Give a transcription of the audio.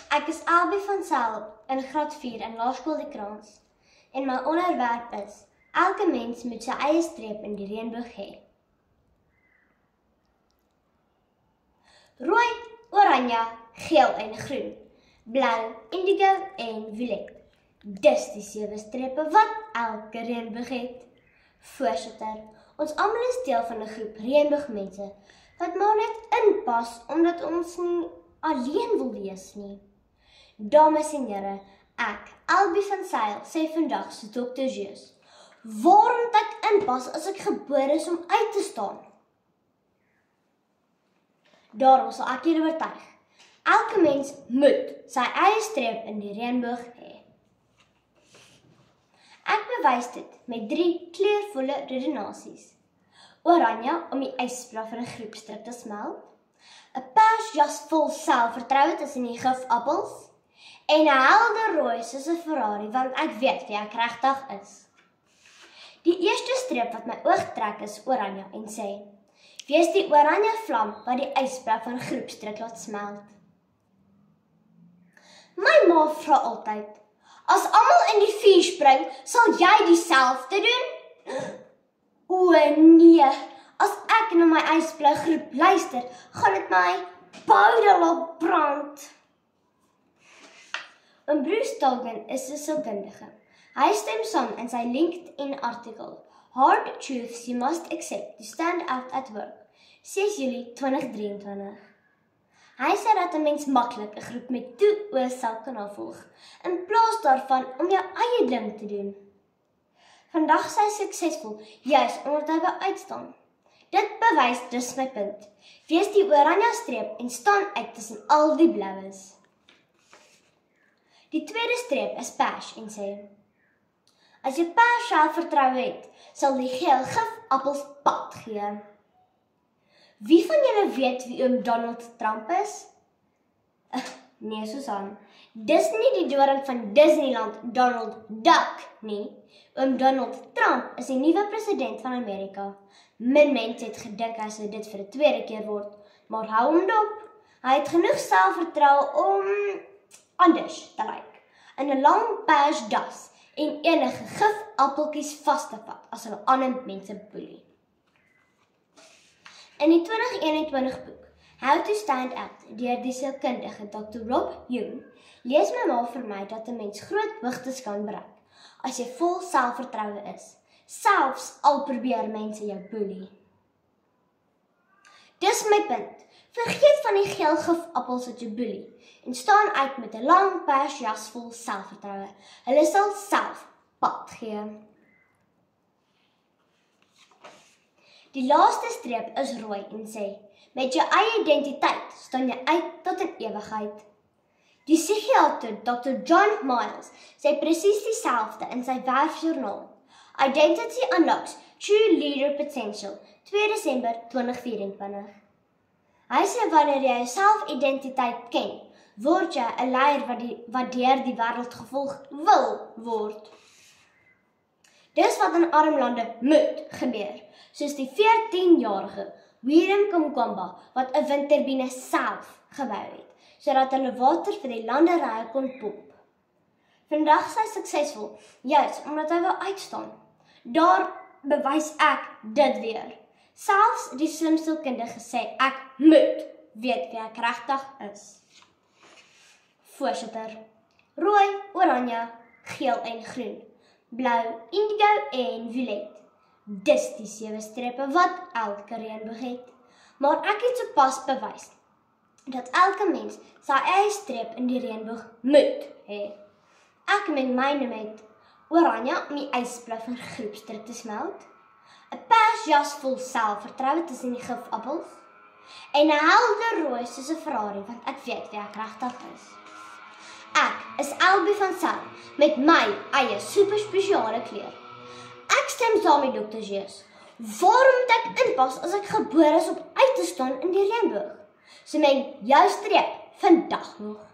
Ek is Albie van Sail in graad 4 in Laerskool Die Krans en my onderwerp is: elke mens moet sy eie streep in die reënboog hê. Rooi, oranje, geel en groen, blou, indigo en violet. Dis die 7 strepe wat elke reënboog het. Voorsitter, ons almal is deel van 'n groep reënboogmense wat maar net inpas omdat ons nie alleen wil wees nie. Dames en here, ek, Albie van Sail, sê vandag so Dr. Jeus, waarom moet ek inpas as ek gebore is om uit te staan? Daarom sal ek julle oortuig. Elke mens moet sy eie streep in die reënboog hê. Ek bewys dit met 3 kleurvolle redenasies. Oranje om die ysblaf van 'n groepstrip te smelt, 'n pers jas vol selfvertroue tussen die gifappels en 'n helder rooi soos 'n Ferrari, want ek weet wie ek regtig is. Die eerste streep wat my oog trek is oranje en sê: wees die oranje vlam wat die ysblaf van 'n groepstrip laat smelt. My ma vra altyd: as almal in die vuur spring, sal jy dieselfde doen? O nee, as ek na my ysblou groep luister, gaan dit my boude laat brand. Bruce Tolkien is 'n sielkundige. Hy stem saam in sy LinkedIn artikel Hard Truths You Must Accept to Stand Out at Work, 6 Julie 2023. Hy sê dat 'n mens maklik 'n groep met 2 oë sal kan navolg, in plaas daarvan om jou eie ding te doen. Vandag is hy suksesvol, juis omdat hy wil uitstaan. Dit bewys dus my punt. Wees die oranje streep en staan uit tussen al die blauwes. Die tweede streep is pers en sê: as jy pers selfvertroue het, sal die geel gifappels pad gee. Wie van julle weet wie oom Donald Trump is? Nee, Susan. Dis nie die doring van Disneyland, Donald Duck nie. Oom Donald Trump is die nuwe president van Amerika. Min mense het gedink hy sou dit vir 'n tweede keer word, maar hou hom dop. Hy het genoeg selfvertroue om anders te lyk, in 'n lang pers das en enige gifappeltjies vas te vat as hulle ander mense boelie. In die 2021 boek How to Stand Out deur die sielkundige Dr. Rob Jung, lees my ma vir my dat 'n mens groot hoogtes kan bereik as jy vol selfvertroue is, selfs al probeer mense jou boelie. Dis my punt. Vergeet van die geel gifappels wat jou boelie en staan uit met 'n lang pers jas vol selfvertroue. Hulle sal self pad gee. Die laaste streep is rooi en sê: met jou eie identiteit staan jy uit tot in ewigheid. Die psigiater Dr. John Miles sê presies dieselfde in sy werfjoernaal Identity Unlocks True Leader Potential, 2 Desember 2024. Hy sê wanneer jy jou selfidentiteit ken, word jy 'n leier wat deur die wêreld gevolg wil word. Dis wat in arm lande moet gebeur, soos die 14-jarige Willem Kamkwamba wat 'n windturbine self gebou het, sodat hulle water vir die landerye kon pomp. Vandag is hy suksesvol, juis omdat hy wil uitstaan. Daar bewys ek dit weer. Selfs die slimste kundige sê ek moet weet wie ek regtig is. Voorsitter, rooi, oranje, geel en groen, blou, indigo en violet. Dis die 7 strepe wat elke reënboog het. Maar ek het sopas bewys dat elke mens sy eie streep in die reënboog moet hê. Ek meng myne met oranje om die ysblaf van groepstrip te smelt, 'n pers jas vol selfvertroue tussen die gifappels en 'n helder rooi soos 'n Ferrari, want ek weet wie ek regtig is. Ek is Albie van Sail met my eie super spesiale kleur. Ek stem saam met Dr. Jeus. Waarom moet ek inpas as ek gebore is om uit te staan in die reënboog? So meng jou streep vandag nog.